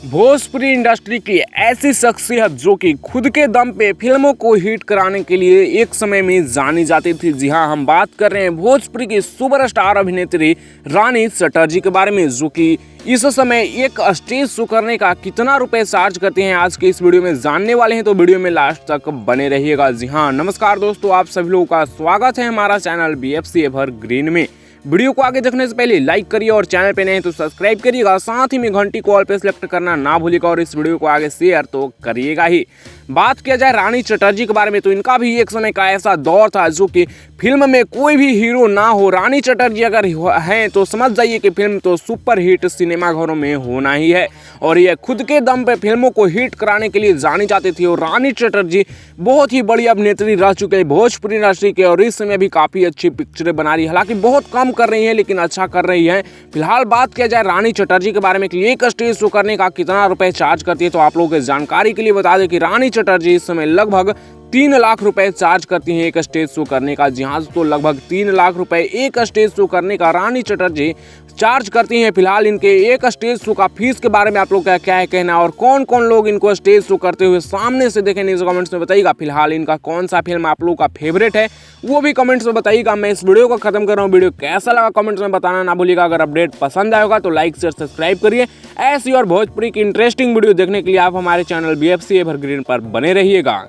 Bhojpuri industry की ऐसी शख्सियत जो कि खुद के दम पे फिल्मों को हिट कराने के लिए एक समय में जानी जाती थी। जी हां, हम बात कर रहे हैं भोजपुरी की सुपरस्टार अभिनेत्री रानी चटर्जी के बारे में, जो कि इस समय एक स्टेज शो करने का कितना रुपए चार्ज करते हैं आज के इस वीडियो में जानने वाले हैं, तो वीडियो में लास्ट तक बने रहिएगा। जी हां, नमस्कार दोस्तों, आप सभी लोगों का स्वागत है हमारा चैनल BFC एवरग्रीन में। वीडियो को आगे देखने से पहले लाइक करिए और चैनल पे नए हैं तो सब्सक्राइब करिएगा, साथ ही में घंटी को ऑल पे सेलेक्ट करना ना भूलिएगा और इस वीडियो को आगे शेयर तो करिएगा ही। बात किया जाए रानी चटर्जी के बारे में तो इनका भी एक समय का ऐसा दौर था जो कि फिल्म में कोई भी हीरो ना हो, रानी चटर्जी अगर हैं तो समझ जाइए कि फिल्म तो सुपर हिट सिनेमाघरों में होना ही है। और ये खुद के दम पे फिल्मों को हिट कराने के लिए जानी जाती थी और रानी चटर्जी बहुत ही बड़ी अभिनेत्री रह चुके हैं भोजपुरी इंडस्ट्री के और इस समय भी काफ़ी अच्छी पिक्चरें बना रही है, हालांकि बहुत कम कर रही है लेकिन अच्छा कर रही है। फिलहाल बात किया जाए रानी चटर्जी के बारे में कि एक स्टेज शो करने का कितना रुपए चार्ज करती है, तो आप लोगों की जानकारी के लिए बता दें कि रानी चटर्जी इस समय लगभग 3 लाख रुपए चार्ज करती हैं एक स्टेज शो करने का। जी हाँ, तो लगभग 3 लाख रुपए एक स्टेज शो करने का रानी चटर्जी चार्ज करती हैं। फिलहाल इनके एक स्टेज शो का फीस के बारे में आप लोग का क्या है कहना और कौन कौन लोग इनको स्टेज शो करते हुए सामने से देखें नीचे कमेंट्स में बताइएगा। फिलहाल इनका कौन सा फिल्म आप लोगों का फेवरेट है वो भी कमेंट्स में बताइएगा। मैं इस वीडियो को खत्म कर रहा हूँ, वीडियो कैसा लगा कमेंट्स में बताना ना भूलिएगा। अगर अपडेट पसंद आएगा तो लाइक शेयर सब्सक्राइब करिए। ऐसी और भोजपुरी की इंटरेस्टिंग वीडियो देखने के लिए आप हमारे चैनल BFC एवरग्रीन पर बने रहिएगा।